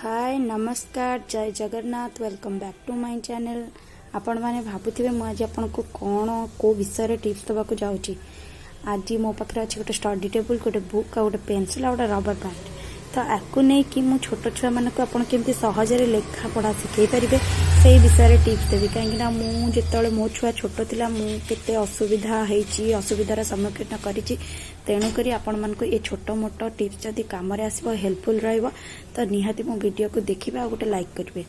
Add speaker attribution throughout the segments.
Speaker 1: हाय नमस्कार जय Jagannath welcome back to my channel. आपण मैंने भावुवे मुझे आपन को कौन को विषय टिप्स देवाक जाऊँगी। आज मो पाखे अच्छे गोटे स्टडी टेबुल गोटे बुक आ गोटे पेनसिल आ गोटे रबर बैंड। तो आपको नहीं कि मु छोट छुआ मानक आपन केमती सहजरे लेखा पढ़ा शिखई पारे से विषय टिप्स देवी कहीं मु जिते मो छुआ छोट थिला मु केते असुविधा होईची असुविधार सम्मुखीन करिची। तेणुक आपण मानक ये छोट मोट टिप्स जदि काम आसो हेल्पफुल रहिबो तो निहाती मो वीडियो को देखिबे आ गोटे लाइक करिवे।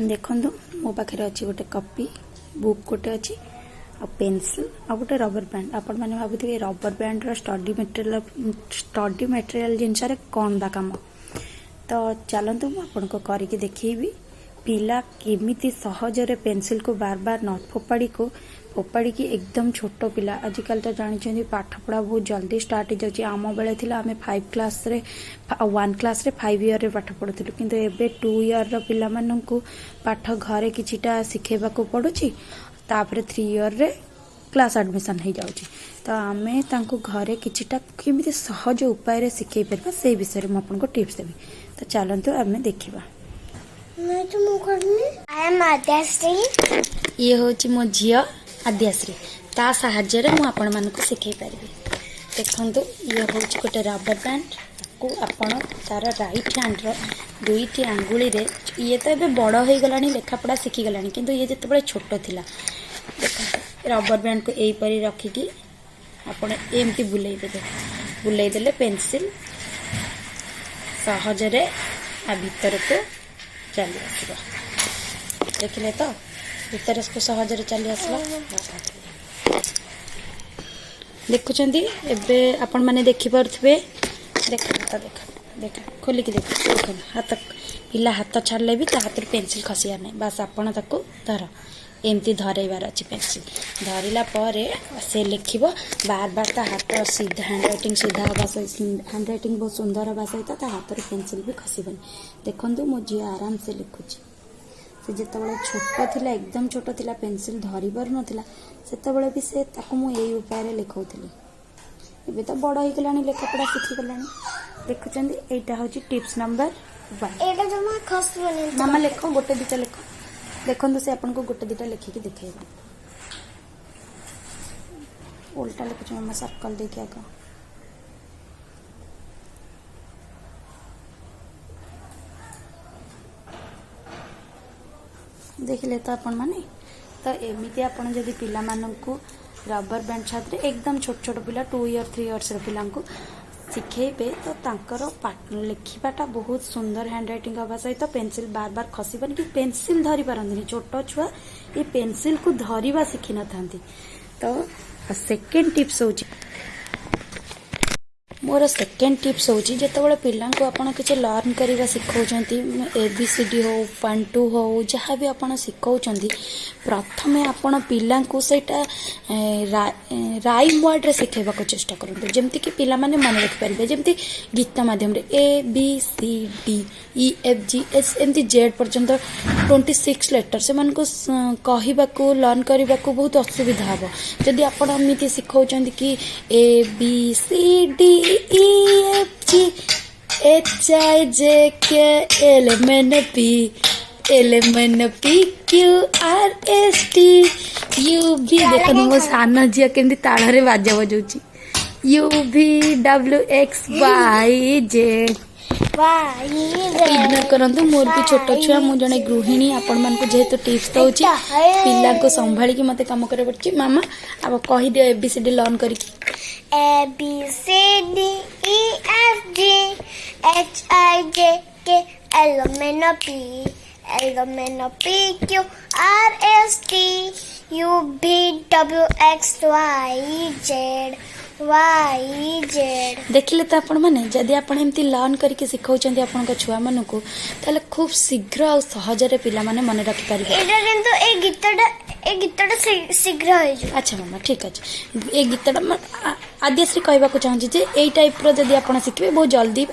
Speaker 1: देखंतु मो पाखे अच्छी गोटे कॉपी बुक गोटे अच्छी आ पेनसिल आ गोटे रबर बैंड। आपण माने भाबुथिबे रबर बैंड रो स्टडी मटेरियल जिनस कौन बा काम। तो चलतु आपको करके देखी पिला केमिति सहजरे पेंसिल को बार बार न फोपाड़ी की एकदम छोट पिला आजिकल तो जानी पाठ पढ़ा बहुत जल्दी स्टार्ट हो जाए। आम बेले थिला आमे 1 क्लास रे 5 ईयर रे पाठ पढ़ुथिलु किंतु एबे 2 ईयर रो पिला माननकु पाठ घरे किछिटा सिखेबा को पड़ुची तापरे 3 ईयर रे क्लास एडमिशन हो जाउची। तो आमे तांको घरे किछिटा केमिति सहज उपाय रे सिखै परबा से विषय में आपनको टिप्स देबी। तो चलंतु आमे देखिबा।
Speaker 2: मैं तो मु करनी आई एम आद्याश्री।
Speaker 1: ये होची मो झिया आद्याश्री ता सहाय्य रे मु आपण मानको सिखै परबी। देखंतु ये होची गोटे रबर बैंड को आपण तार राइट हैंड रो दुईटी आंगुली रे ये तो एबे बड़ हो गलानी लेखा पढ़ा शिखी गलानी किंतु ये जते बड़े छोट थिला। देखंतु रबर बैंड को एई परी रखिकी आपण एमती बुलाई देले पेंसिल सहजरे आ भीतर को चली आसबा। देखिले तो भीतर को सहजरे चली आसला। देखुचंदी एबे आपण माने देखि परथबे। देख खोली के देख हाथ पिला हाथ छाड़ले भी हाथ पेंसिल खसिया नहीं बस आपण ताको धर एमती धरइबार अच्छी पेंसिल धरला से लिखिबो बार बार ता हाथ सीधा हैंड राइटिंग सीधा हवा हैंड राइटिंग बहुत सुंदर हवा सहित ता हाथ पेंसिल भी खसबनी। देखंतु मो झिया आराम से लिखुची। से जितेबाला छोट थिला एकदम छोट थिला पेंसिल धरि पार नथिला सेतेबाला भी से ताको मु एई उपाय रे लिखौथिली। एबे तो बड़ हो गलानी लेखा पढ़ा शिखी गलानी। देखुचंदी एटा होची टिप्स नंबर 1।
Speaker 2: एटा जमा खसबनी
Speaker 1: मामा लेखो गोटे दिटा लेखो। देखो से आपन को गोटे दिटा लिखिकी देखैबा। उल्टा लिखुछ मामा सर्कल दे क्या का देखिले तो आपण माने। तो एमिति आपण जदि पिला माननकु रबर बैंड छात्र एकदम छोट छोट पिला 2 ईयर 3 इयर्स रे पिला को शिखेबे तो तांकर लिखिबाटा बहुत सुंदर हैंड राइटिंग हवा सहित पेंसिल बार बार खसबनी कि पेंसिल धरी पारंदिनी। छोट छुआ ये पेंसिल को धरिबा शिखि न थांती। तो सेकेंड टिप्स होची मोर सेकेंड टिप्स होची जेतेबेले पिला को आपण किछि लर्न करिबा सिखौचंती ABCD हो 1 2 हो जहाँ भी आपण सिखौचंती प्रथमे आपण पिला को सेटा राइम वर्ड रे सिखेबा को चेष्टा करंतु जेमति कि पिला माने मन रखि परिबे जेमति गीत माध्यम रे ABCDEFGH एमति Z पर्यंत 26 लेटर से मन को कहिबा को लर्न करिबा को बहुत असुविधा हबो। जदि आपण एमिति सिखौचंती कि ABCD EFG HIJK LMNP QRST UV देखो मो साना झिया केमती ताଳରେ बाजा बजाउची UVWXYZ इग्नोर करंतु मोर भी छोट छुआ मु जने गृहिणी आपण मन को जेहेतु टिप्स दउची पिला को संभाली की मते काम करे पड़ची। मामा अब कहि दियो ABCD लर्न करी
Speaker 2: ABCD EFG HIJK LMNP QRST UVWXYZ
Speaker 1: देखिले तो आपण माने जदि आपण एमती लर्न करके सिखौचंती आपण को छुआ मानकु ताले खूब शीघ्र आ सहज रे पिला माने मन रखि परिबे।
Speaker 2: एटा किंतु ए गीतटा ए गीतटा शीघ्र हो जाए।
Speaker 1: अच्छा मामा ठीक अच्छे ये गीतटा आद्यश्री कहवाक चाहूँगी जे यही टाइप जदि आप शिखे बहुत जल्दी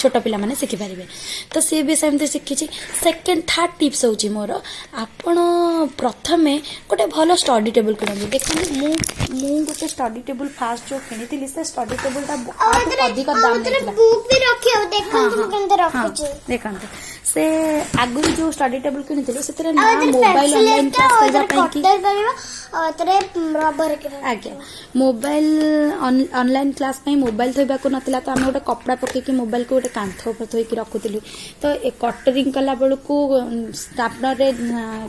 Speaker 1: छोट पिला माने शिखि पारे तो सी भी सेमती शिखी सेकेंड थर्ड टिप्स हूँ मोर आपण प्रथमे गोटे भल स्टडी टेबल किणु देखते मु गोटे स्टडी टेबल फास्ट जो किनी से स्टडी टेबल अधिक दाम
Speaker 2: बुक भी रखियो देखंतु केनते रखुची
Speaker 1: देखंतु से आगु जो स्टडी टेबल किनी से मोबाइल ऑनलाइन क्लास करबा पई कि
Speaker 2: तरे रबर के
Speaker 1: आज्ञा मोबाइल ऑनलाइन क्लास पे मोबाइल थोबा को नथिला तो आम गोटे कपड़ा पके कि मोबाइल को गोटे कांथ ऊपर थोइकी रखुतिलु तो ए कटरिंग कला बेलू को स्टापनर रे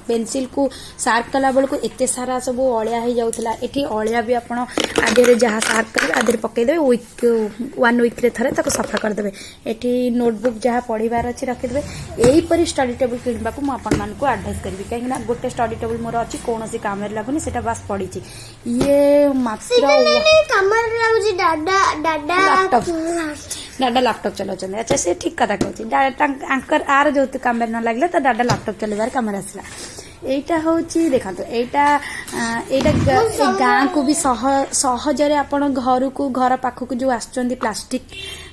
Speaker 1: पेंसिल को शार्प कला बेलू को एते सारा सब अलिया हो जाउतला एठी अलिया भी आपण आधे जहाँ शार्प कर आधे पकई देबे वीक 1 वीक रे थरे ताको सफा कर देबे एठी नोटबुक जहाँ पढ़ीबार अछि रखि देबे एही परि स्टडी टेबल किनबा को म आपण मान को एडवाइस करबी काहे ना गोटे स्टडी टेबल मोर अछि कोनोसी काम रे लागुनी सेटा बस पड़ी ये मात्र
Speaker 2: कमर लागुची
Speaker 1: डाडा लैपटॉप चलाउछन अच्छा से ठीक कथा कहछि आंकर आर जो काम न लागले तो डाडा लैपटॉप चलेबार काम आसला एटा होची देखंतु एटा गाँ को भी सहजरे आपण घर को घर पाख को जो आछचंदी प्लास्टिक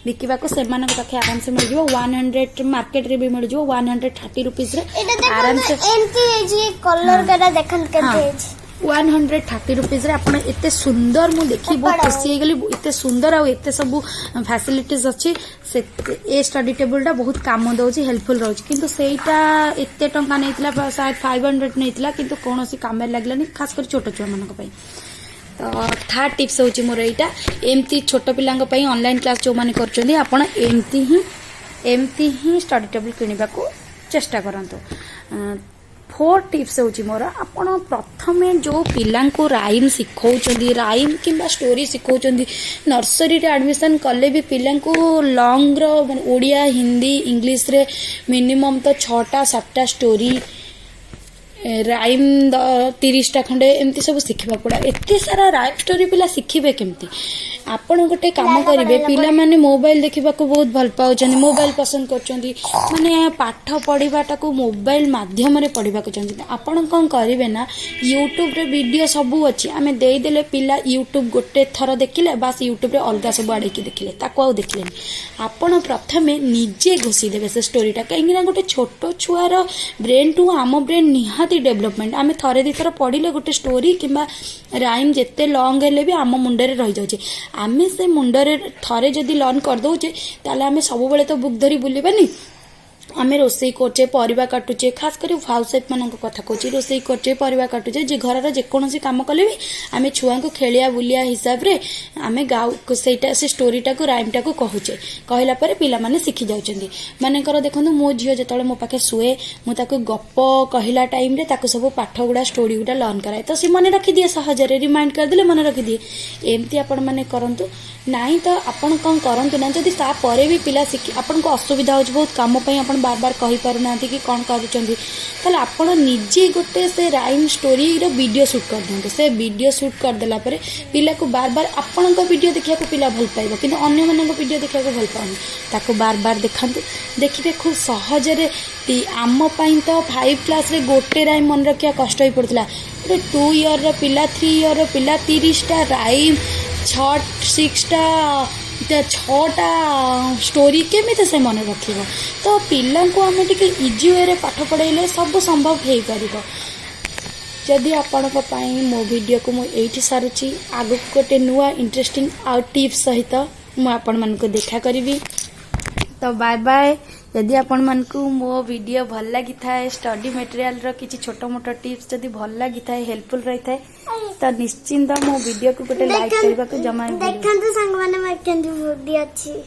Speaker 1: बिकिबा को सेमान पाखे आराम से मिल जिवो 100 मार्केट रे भी मिल जिवो 130 रुपीस रे आराम से
Speaker 2: एंती जे कलर करा देखन केते
Speaker 1: 130 रुपीस रे आपण एते सुंदर मु देखी बहुत खुशी हे गली एते सुंदर आ एते सब फैसिलिटीज अछि से ए स्टडी टेबल टा बहुत काम दउची हेल्पफुल रहउची किंतु सेटा एते टंका नैतिला शायद 500 नैतिला किंतु कोनोसी काम रे लागलानी खास कर छोटो छुआ मानक पई तो थर्ड टिप्स होची मोर एटा एमती छोटो पिलांग पई ऑनलाइन क्लास जो माने करचोंदी आपण एमती ही स्टडी टेबल किनिबा को चेष्टा करंतु फोर्थ टिप्स होची मोर आपण प्रथमे जो पिलां को राइम सिखौचंदी राइम किंबा स्टोरी सिखौचंदी नर्सरी रे एडमिशन कले भी पिलां को लॉन्ग रो ओडिया हिंदी इंग्लिश रे मिनिमम तो 6टा 7टा स्टोरी राइम 30टा खंडे एमती सब शिखिबा पड़ा एते सारा राइम स्टोरी पिला शिखिबे केमती आपण गोटे काम करिवे पिला माने मोबाइल देखिबा को बहुत भल पाउछन मोबाइल पसंद करछंदी माने पाठ पढिबाटा को मोबाइल माध्यम रे पढिबा को चाहନ୍ତି आपण कोन करिवे ना YouTube रे वीडियो सबु अछि आमे देई देले पिला YouTube गोटे थर देखिले बस YouTube रे अलगा सब आडे की देखिले ताको आ देखिले आपण प्रथमे निजे घोसी देबे से स्टोरीटा काहेकि ना गोटे छोटो छुआर ब्रेन टू आम ब्रेन निहाती डेवलपमेंट आमे थरे दी थर पढिले गोटे स्टोरी किंबा राइम जेते लॉन्ग हेले भी आम मुंडे रे रहि जाउचे आमे से मुंडरे थरे जदि लर्न कर दउचे ताले आमे सब बेले तो बुक धरी बुलिबानी आमे रोसई करचे परिबा काटुचे खास करी हाउसवाइफ मानक कथा कहछि रोसई करचे परिबा काटुचे जे घरर जे कोनोसी काम कले भी आमे छुआ को खेलिया बुलिया हिसाब रे आमे गाउ सेटा से स्टोरीटा को राइमटा को कहूचे कहला परे पिला माने सिखि जाउचंदी माने कर देखंतु मो झियो जेतले मो पाखे सुए मु ताको गप्प कहिला टाइम रे ताको सब पाठ गुडा स्टोरी गुडा लर्न कराए तो से माने रखि दिए सहज रे रिमाइंड कर देले माने रखि दिए एमती आपण माने करंतु नाही तो आपण कोन करंतु ना जदि ता परे भी पिला सिखि आपण को असुविधा होछ बहुत काम पई आपण बार बार कहि पारु ना कि कोन करूचंदी तले आपण निजे गोटे से राइम स्टोरी रो वीडियो शूट कर दंतु से वीडियो शूट कर देला परे पिला को बार बार आपण को वीडियो देखिया को पिला भल पाइबो किंतु अन्य माने को वीडियो देखिया को भल पाउनी ताको बार बार देखंतु देखिबे खूब सहज रे आम पई तो 5 क्लास रे गोटे राइम मन रखिया कष्ट होई पड़तला 2 इयर रो पिला 3 इयर रो पिला 30टा राइम 6टा 6टा स्टोरी केमिते से मन रखिबो तो पिला को आमे टिके इजी वे रे पाठ पढाइले सब संभव हेई परिबो जदि आपण को पई मो वीडियो को मो एठी सारुची आगु कोटे नुवा इंटरेस्टिंग आ टिप्स सहित मो आपण मन को देखा करबी तो बाय बाय यदि आपण मन को मो वीडियो भल लागि थाए स्टडी मटेरियल रो किछि छोटो मोटो टिप्स जदि भल लागि थाए हेल्पफुल रही थाए तो निश्चिंत मो वीडियो को गोटे लाइक करबा को जमा
Speaker 2: देखंतु संग माने मार केंदी वीडियो अछि